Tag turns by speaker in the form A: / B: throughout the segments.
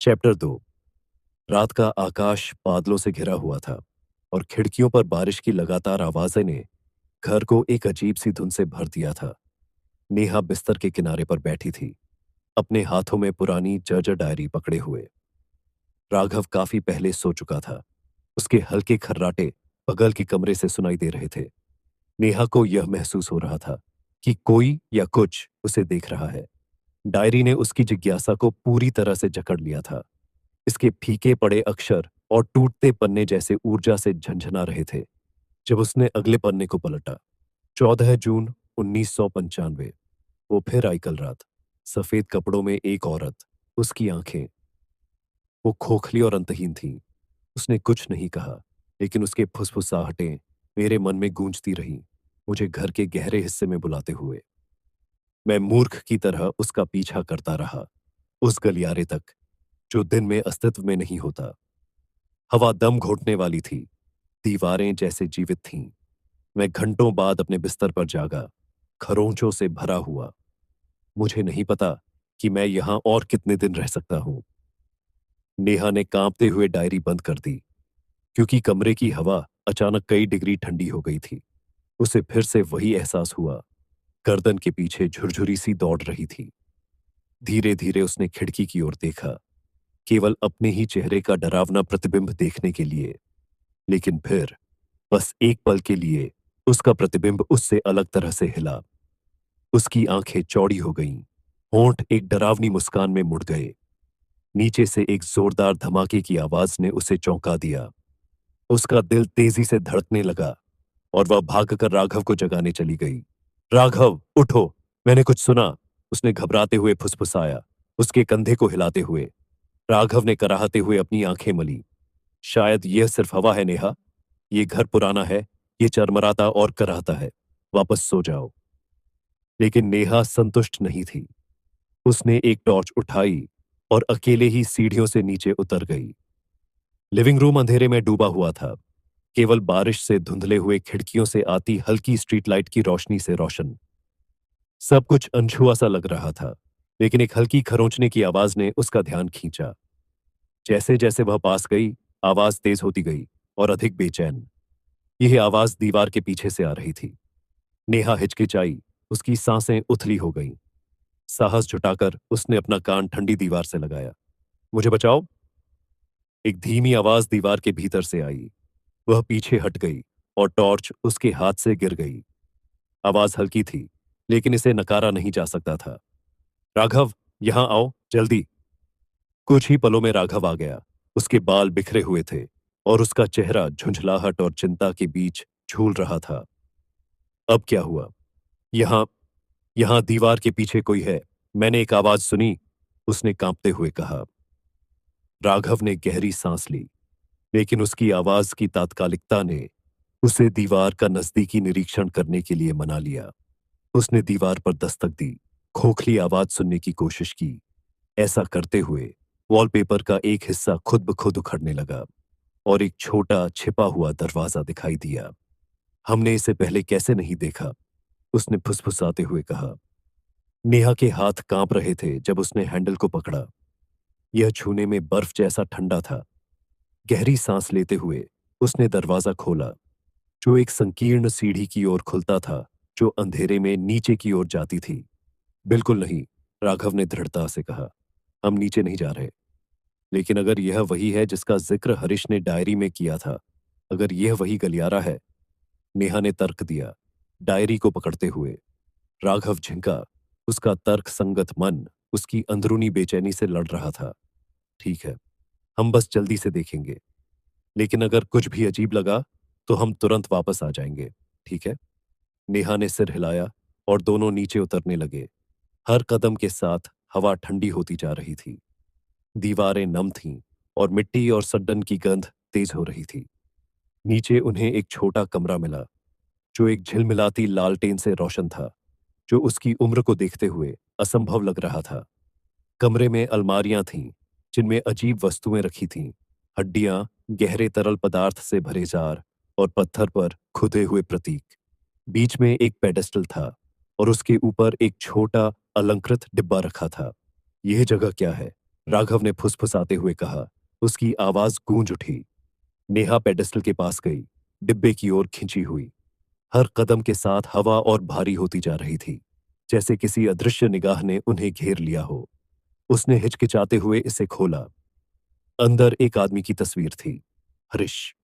A: Chapter 2। रात का आकाश बादलों से घिरा हुआ था और खिड़कियों पर बारिश की लगातार आवाजें ने घर को एक अजीब सी धुन से भर दिया था। नेहा बिस्तर के किनारे पर बैठी थी, अपने हाथों में पुरानी जर्जर डायरी पकड़े हुए। राघव काफी पहले सो चुका था। उसके हल्के खर्राटे बगल के कमरे से सुनाई दे रहे थे। नेहा को यह महसूस हो रहा था कि कोई या कुछ उसे देख रहा है। डायरी ने उसकी जिज्ञासा को पूरी तरह से जकड़ लिया था। इसके फीके पड़े अक्षर और टूटते पन्ने जैसे ऊर्जा से झंझना रहे थे। जब उसने अगले पन्ने को पलटा, 14 जून 1995। वो फिर आई कल रात। सफेद कपड़ों में एक औरत, उसकी आंखें, वो खोखली और अंतहीन थीं। उसने कुछ नहीं कहा, लेकिन उसके फुसफुसाहटें मेरे मन में गूंजती रहीं, मुझे घर के गहरे हिस्से में बुलाते हुए। मैं मूर्ख की तरह उसका पीछा करता रहा, उस गलियारे तक जो दिन में अस्तित्व में नहीं होता। हवा दम घोटने वाली थी, दीवारें जैसे जीवित थीं। मैं घंटों बाद अपने बिस्तर पर जागा, खरोंचों से भरा हुआ। मुझे नहीं पता कि मैं यहां और कितने दिन रह सकता हूं। नेहा ने कांपते हुए डायरी बंद कर दी, क्योंकि कमरे की हवा अचानक कई डिग्री ठंडी हो गई थी। उसे फिर से वही एहसास हुआ, गर्दन के पीछे झुरझुरी सी दौड़ रही थी। धीरे धीरे उसने खिड़की की ओर देखा, केवल अपने ही चेहरे का डरावना प्रतिबिंब देखने के लिए। लेकिन फिर, बस एक पल के लिए, उसका प्रतिबिंब उससे अलग तरह से हिला। उसकी आंखें चौड़ी हो गईं, होंठ एक डरावनी मुस्कान में मुड़ गए। नीचे से एक जोरदार धमाके की आवाज ने उसे चौंका दिया। उसका दिल तेजी से धड़कने लगा और वह भागकर राघव को जगाने चली गई। राघव, उठो, मैंने कुछ सुना, उसने घबराते हुए फुसफुसाया, उसके कंधे को हिलाते हुए। राघव ने कराहते हुए अपनी आंखें मली। शायद यह सिर्फ हवा है नेहा, ये घर पुराना है, ये चरमराता और कराहता है। वापस सो जाओ। लेकिन नेहा संतुष्ट नहीं थी। उसने एक टॉर्च उठाई और अकेले ही सीढ़ियों से नीचे उतर गई। लिविंग रूम अंधेरे में डूबा हुआ था, केवल बारिश से धुंधले हुए खिड़कियों से आती हल्की स्ट्रीट लाइट की रोशनी से रोशन। सब कुछ अनछुआ सा लग रहा था, लेकिन एक हल्की खरोंचने की आवाज ने उसका ध्यान खींचा। जैसे जैसे वह पास गई, आवाज तेज होती गई और अधिक बेचैन। यह आवाज दीवार के पीछे से आ रही थी। नेहा हिचकिचाई, उसकी सांसें उथली हो गईं। साहस जुटाकर उसने अपना कान ठंडी दीवार से लगाया। मुझे बचाओ। एक धीमी आवाज दीवार के भीतर से आई। वह पीछे हट गई और टॉर्च उसके हाथ से गिर गई। आवाज हल्की थी, लेकिन इसे नकारा नहीं जा सकता था। राघव, यहां आओ, जल्दी। कुछ ही पलों में राघव आ गया। उसके बाल बिखरे हुए थे और उसका चेहरा झुंझलाहट और चिंता के बीच झूल रहा था। अब क्या हुआ? यहां यहां दीवार के पीछे कोई है, मैंने एक आवाज सुनी, उसने कांपते हुए कहा। राघव ने गहरी सांस ली, लेकिन उसकी आवाज की तात्कालिकता ने उसे दीवार का नजदीकी निरीक्षण करने के लिए मना लिया। उसने दीवार पर दस्तक दी, खोखली आवाज सुनने की कोशिश की। ऐसा करते हुए वॉलपेपर का एक हिस्सा खुद ब खुद उखड़ने लगा और एक छोटा छिपा हुआ दरवाजा दिखाई दिया। हमने इसे पहले कैसे नहीं देखा? उसने फुसफुसाते हुए कहा। नेहा के हाथ कांप रहे थे जब उसने हैंडल को पकड़ा। यह छूने में बर्फ जैसा ठंडा था। गहरी सांस लेते हुए उसने दरवाजा खोला, जो एक संकीर्ण सीढ़ी की ओर खुलता था, जो अंधेरे में नीचे की ओर जाती थी। बिल्कुल नहीं, राघव ने दृढ़ता से कहा। हम नीचे नहीं जा रहे। लेकिन अगर यह वही है जिसका जिक्र हरीश ने डायरी में किया था, अगर यह वही गलियारा है, नेहा ने तर्क दिया, डायरी को पकड़ते हुए। राघव झिंका। उसका तर्क संगत मन उसकी अंदरूनी बेचैनी से लड़ रहा था। ठीक है, हम बस जल्दी से देखेंगे, लेकिन अगर कुछ भी अजीब लगा तो हम तुरंत वापस आ जाएंगे, ठीक है? नेहा ने सिर हिलाया और दोनों नीचे उतरने लगे। हर कदम के साथ हवा ठंडी होती जा रही थी। दीवारें नम थीं और मिट्टी और सड्डन की गंध तेज हो रही थी। नीचे उन्हें एक छोटा कमरा मिला, जो एक झिलमिलाती लालटेन से रोशन था, जो उसकी उम्र को देखते हुए असंभव लग रहा था। कमरे में अलमारियां थीं, जिनमें अजीब वस्तुएं रखी थीं, हड्डियां, गहरे तरल पदार्थ से भरे जार और पत्थर पर खुदे हुए प्रतीक। बीच में एक पेडेस्टल था और उसके ऊपर एक छोटा अलंकृत डिब्बा रखा था। यह जगह क्या है? राघव ने फुसफुसाते हुए कहा। उसकी आवाज गूंज उठी। नेहा पेडेस्टल के पास गई, डिब्बे की ओर खिंची हुई। हर कदम के साथ हवा और भारी होती जा रही थी, जैसे किसी अदृश्य निगाह ने उन्हें घेर लिया हो। उसने हिचकिचाते हुए इसे खोला। अंदर एक आदमी की तस्वीर थी, हरीश।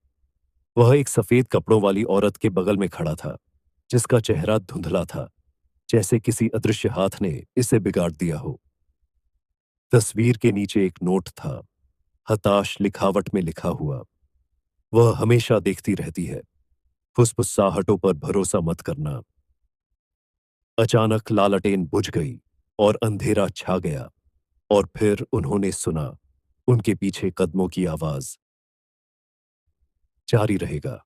A: वह एक सफेद कपड़ों वाली औरत के बगल में खड़ा था, जिसका चेहरा धुंधला था, जैसे किसी अदृश्य हाथ ने इसे बिगाड़ दिया हो। तस्वीर के नीचे एक नोट था, हताश लिखावट में लिखा हुआ। वह हमेशा देखती रहती है, फुसफुसाहटों पर भरोसा मत करना। अचानक लालटेन बुझ गई और अंधेरा छा गया, और फिर उन्होंने सुना, उनके पीछे कदमों की आवाज। जारी रहेगा।